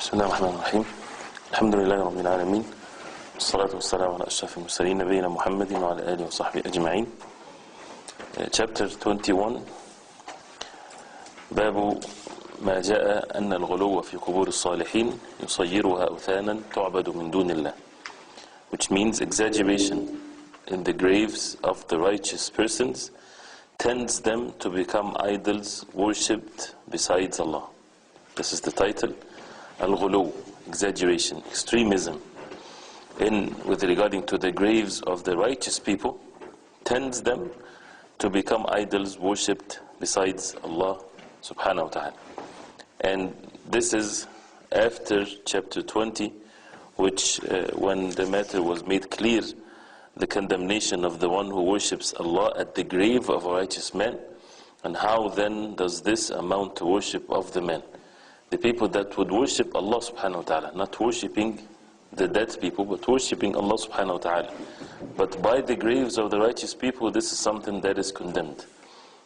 بسم الله الرحمن الرحيم. الحمد لله رب العالمين، والصلاة والسلام على أشرف المرسلين نبينا محمد وعلى آله وصحبه أجمعين. Chapter 21. باب ما جاء أن الغلو في قبور الصالحين يصيرها أوثانا تعبد من دون الله, which means exaggeration in the graves of the righteous persons tends them to become idols worshipped besides Allah. This is the title. Al-Ghulu, exaggeration, extremism with regarding to the graves of the righteous people tends them to become idols worshipped besides Allah subhanahu wa ta'ala. And this is after chapter 20, which when the matter was made clear, the condemnation of the one who worships Allah at the grave of a righteous man, and how then does this amount to worship of the man? The people that would worship Allah subhanahu wa ta'ala, not worshipping the dead people, but worshipping Allah subhanahu wa ta'ala. But by the graves of the righteous people, this is something that is condemned,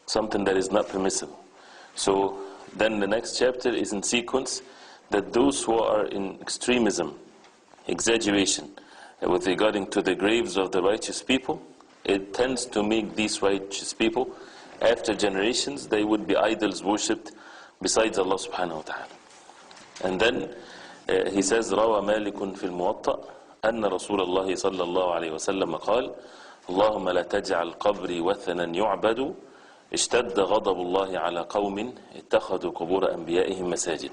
something that is not permissible. So then the next chapter is in sequence, that those who are in extremism, exaggeration, with regarding to the graves of the righteous people, it tends to make these righteous people, after generations, they would be idols worshipped besides Allah subhanahu wa ta'ala. And then he says, روى مالك في الموطأ أن رسول الله صلى الله عليه وسلم قال اللهم لا تجعل قبري وثنا يعبد اشتد غضب الله على قوم اتخذوا قبور أنبيائهم مساجد.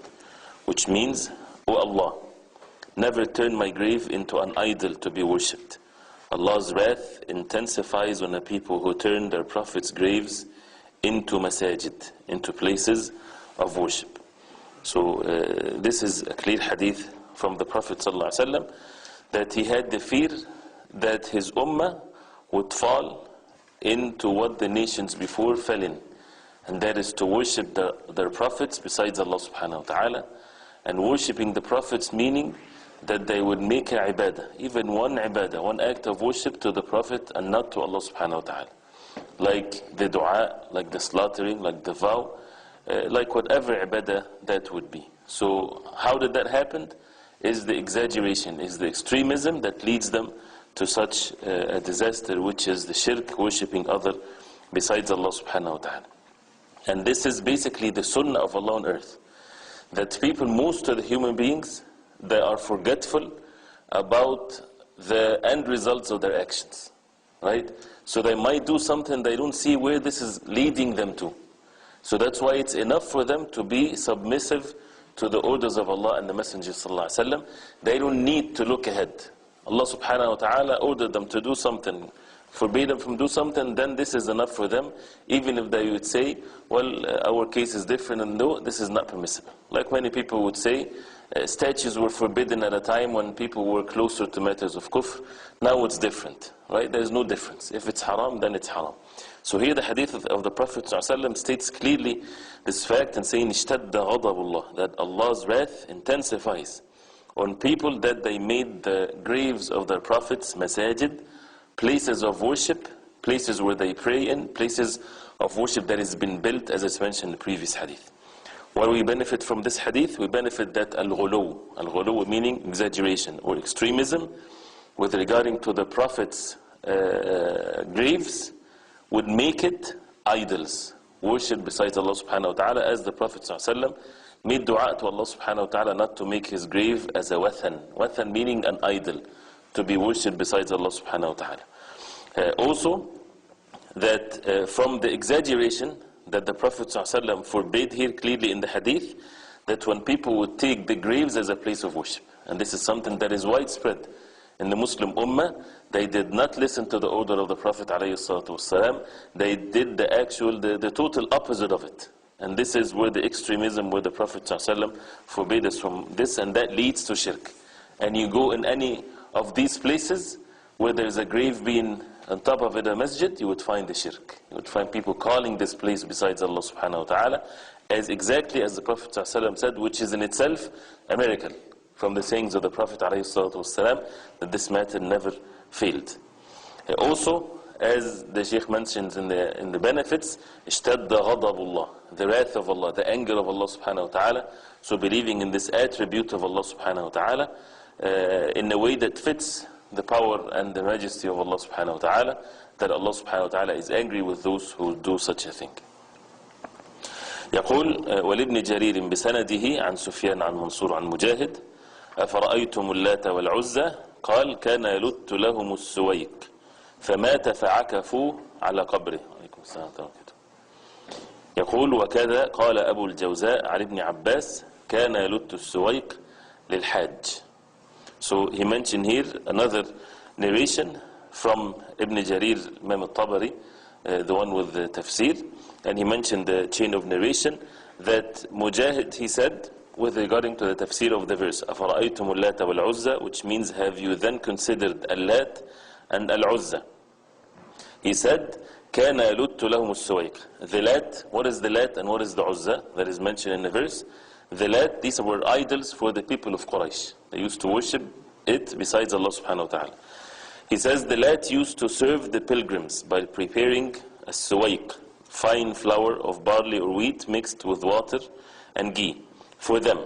Which means, O Allah, never turn my grave into an idol to be worshipped. Allah's wrath intensifies on the people who turn their prophets' graves into masajid, into places of worship. So this is a clear hadith from the Prophet ﷺ, that he had the fear that his ummah would fall into what the nations before fell in, and that is to worship their prophets besides Allah subhanahu wa ta'ala. And worshipping the prophets meaning that they would make an ibadah, even one ibadah, one act of worship to the Prophet and not to Allah subhanahu wa ta'ala, like the dua, like the slaughtering, like the vow, like whatever ibadah that would be. So how did that happen? Is the exaggeration, is the extremism that leads them to such a disaster, which is the shirk, worshipping other besides Allah subhanahu wa ta'ala. And this is basically the sunnah of Allah on earth, that people, most of the human beings, they are forgetful about the end results of their actions, right? So they might do something, they don't see where this is leading them to. So that's why it's enough for them to be submissive to the orders of Allah and the Messenger sallallahu alaihi wasallam. They don't need to look ahead. Allah subhanahu wa ta'ala ordered them to do something, forbade them from do something, then this is enough for them, even if they would say, well, our case is different, and no, this is not permissible. Like many people would say, statues were forbidden at a time when people were closer to matters of kufr. Now it's different, right? There's no difference. If it's haram, then it's haram. So here the hadith of the Prophet ﷺ states clearly this fact and saying, اشتد غضب الله, that Allah's wrath intensifies on people that they made the graves of their prophets masajid, places of worship, places where they pray in, places of worship that has been built, as I mentioned in the previous hadith. What we benefit from this hadith? We benefit that al-ghulu meaning exaggeration or extremism with regarding to the prophets' graves would make it idols, worship besides Allah subhanahu wa ta'ala, as the Prophet ﷺ made dua to Allah subhanahu wa ta'ala not to make his grave as a wathan meaning an idol, to be worshipped besides Allah subhanahu wa ta'ala. Also, that from the exaggeration that the Prophet ﷺ forbade here clearly in the hadith, that when people would take the graves as a place of worship, and this is something that is widespread in the Muslim Ummah, they did not listen to the order of the Prophet ﷺ. They did the total opposite of it. And this is where the extremism, where the Prophet ﷺ forbade us from this, and that leads to shirk. And you go in any of these places where there is a grave being on top of it, a masjid, you would find the shirk. You would find people calling this place besides Allah subhanahu wa ta'ala, as exactly as the Prophet ﷺ said, which is in itself a miracle from the sayings of the Prophet ﷺ, that this matter never failed. Also, as the Shaykh mentions in the benefits, اشتد غضب الله, the wrath of Allah, the anger of Allah subhanahu wa ta'ala. So believing in this attribute of Allah subhanahu wa ta'ala in a way that fits the power and the majesty of Allah subhanahu wa ta'ala, that Allah subhanahu wa ta'ala is angry with those who do such a thing. يقول ولابن جرير بسنده عن سفيان عن منصور عن مجاهد أفرأيتم اللات والعزى قال كان يلت لهم السويق فمات فعكفوا على قبره. عليكم السلام ورحمة الله. يقول وكذا قال أبو الجوزاء عن ابن عباس كان يلت السويق للحاج. So he mentioned here another narration from Ibn Jarir Imam al-Tabari, the one with the tafsir, and he mentioned the chain of narration that Mujahid, he said, with regarding to the tafsir of the verse, أَفَرَأَيْتُمُ اللَّاتَ وَالْعُزَّى, which means have you then considered Al-Lat and Al-Uzza. He said, كَانَ يَلُتُّ لَهُمُ السُّوَيْقِ. The Lat, what is the Lat and what is the Uzza? That is mentioned in the verse. The Lat, these were idols for the people of Quraysh. They used to worship it besides Allah subhanahu wa ta'ala. He says the Lat used to serve the pilgrims by preparing a suwaiq, fine flour of barley or wheat mixed with water and ghee for them.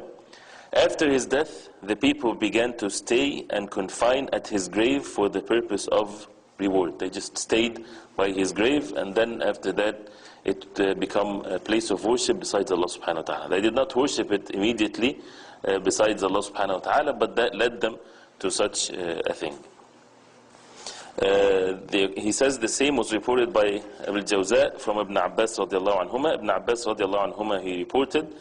After his death, the people began to stay and confine at his grave for the purpose of reward. They just stayed by his grave, and then after that it became a place of worship besides Allah subhanahu wa ta'ala. They did not worship it immediately besides Allah subhanahu wa ta'ala, but that led them to such a thing. He says the same was reported by Abu al-Jawza from Ibn Abbas radiallahu anhuma. Ibn Abbas radiallahu anhuma, he reported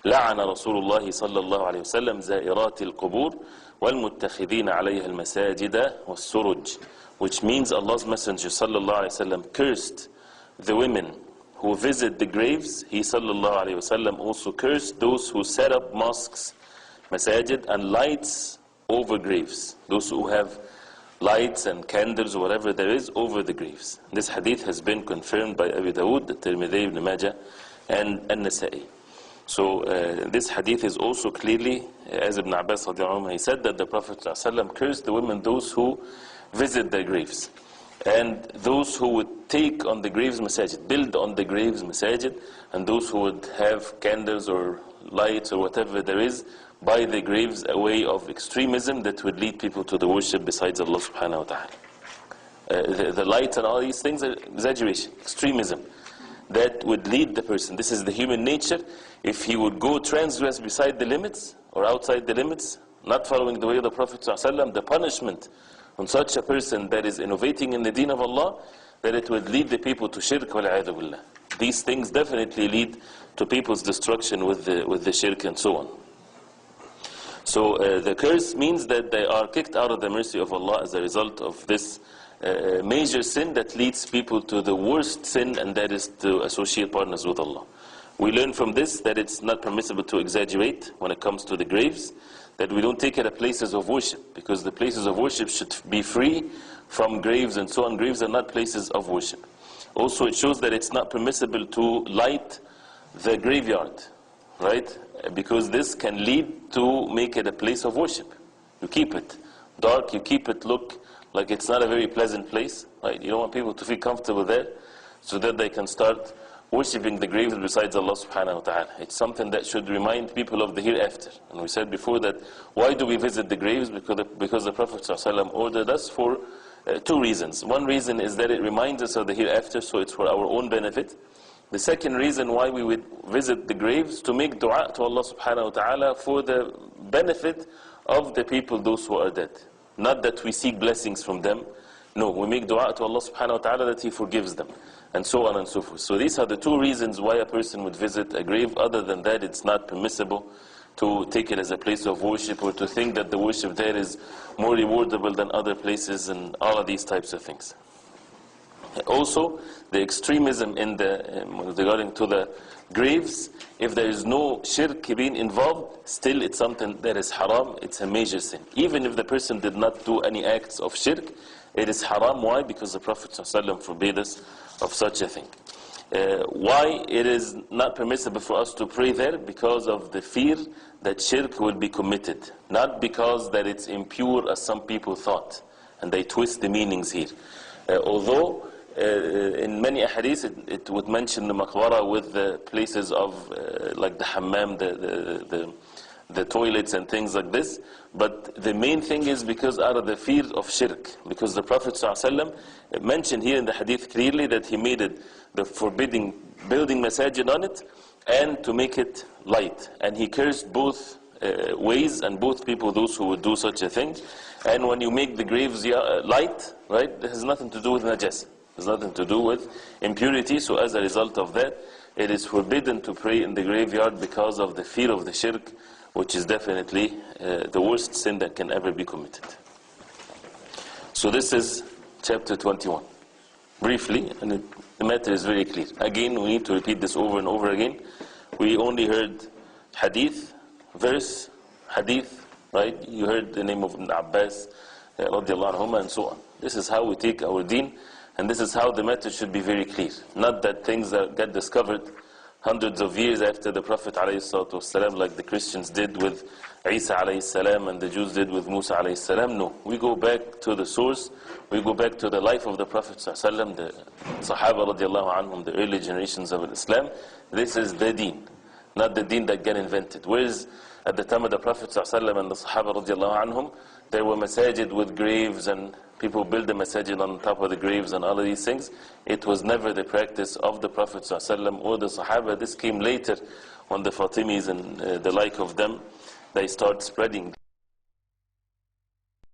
لعن رسول الله صلى الله عليه وسلم زائرات القبور والمتخذين عليها المساجد والسرج, which means Allah's Messenger صلى الله عليه وسلم cursed the women who visit the graves. He صلى الله عليه وسلم also cursed those who set up mosques, masajid, and lights over graves, those who have lights and candles or whatever there is over the graves. This hadith has been confirmed by Abu Dawood, Tirmidhi, Ibn Majah, and An-Nasa'i. So this hadith is also clearly, as Ibn Abbas he said, that the Prophet ﷺ cursed the women, those who visit their graves, and those who would take on the graves masajid, build on the graves masajid, and those who would have candles or lights or whatever there is by the graves, a way of extremism that would lead people to the worship besides Allah subhanahu wa ta'ala. The lights and all these things are exaggeration, extremism that would lead the person. This is the human nature. If he would go transgress beside the limits or outside the limits, not following the way of the Prophet ﷺ, the punishment on such a person that is innovating in the deen of Allah, that it would lead the people to shirk wal-'iyadhu billah. These things definitely lead to people's destruction with the shirk and so on. So the curse means that they are kicked out of the mercy of Allah as a result of this major sin that leads people to the worst sin, and that is to associate partners with Allah. We learn from this that it's not permissible to exaggerate when it comes to the graves, that we don't take it as places of worship, because the places of worship should be free from graves and so on. Graves are not places of worship. Also, it shows that it's not permissible to light the graveyard, right? Because this can lead to make it a place of worship. You keep it dark, you keep it look like it's not a very pleasant place, right? You don't want people to feel comfortable there, so that they can start worshipping the graves besides Allah subhanahu wa ta'ala. It's something that should remind people of the hereafter. And we said before that, why do we visit the graves? Because the Prophet ﷺ ordered us for two reasons. One reason is that it reminds us of the hereafter, so it's for our own benefit. The second reason why we would visit the graves, to make dua to Allah subhanahu wa ta'ala for the benefit of the people, those who are dead. Not that we seek blessings from them. No, we make dua to Allah subhanahu wa ta'ala that He forgives them, and so on and so forth. So these are the two reasons why a person would visit a grave. Other than that, it's not permissible to take it as a place of worship, or to think that the worship there is more rewardable than other places, and all of these types of things. Also, the extremism in regarding to the graves, if there is no shirk being involved, still it's something that is haram, it's a major sin. Even if the person did not do any acts of shirk, it is haram. Why? Because the Prophet ﷺ forbade us of such a thing. Why it is not permissible for us to pray there? Because of the fear that shirk will be committed. Not because that it's impure as some people thought, and they twist the meanings here. Although in many ahadith it would mention the maqbara with the places of like the hammam, the toilets and things like this. But the main thing is because out of the fear of shirk, because the Prophet ﷺ mentioned here in the hadith clearly that he made it the forbidding building masajid on it and to make it light, and he cursed both ways and both people, those who would do such a thing. And when you make the graves light, right, it has nothing to do with najas, has nothing to do with impurity. So as a result of that, it is forbidden to pray in the graveyard because of the fear of the shirk, which is definitely the worst sin that can ever be committed. So this is chapter 21. Briefly, and the matter is very clear. Again, we need to repeat this over and over again. We only heard hadith, verse, hadith, right? You heard the name of Ibn Abbas, radiallahu anhuma, and so on. This is how we take our deen, and this is how the matter should be very clear. Not that things that get discovered hundreds of years after the Prophet ﷺ, like the Christians did with Isa ﷺ and the Jews did with Musa ﷺ. No, we go back to the source. We go back to the life of the Prophet ﷺ, the Sahaba radiallahu anhum, the early generations of Islam. This is the deen, not the deen that get invented. Whereas at the time of the Prophet ﷺ and the Sahaba radiallahu anhum, there were masajid with graves and people build the masajid on top of the graves and all of these things. It was never the practice of the Prophet ﷺ or the Sahaba. This came later when the Fatimis and the like of them, they start spreading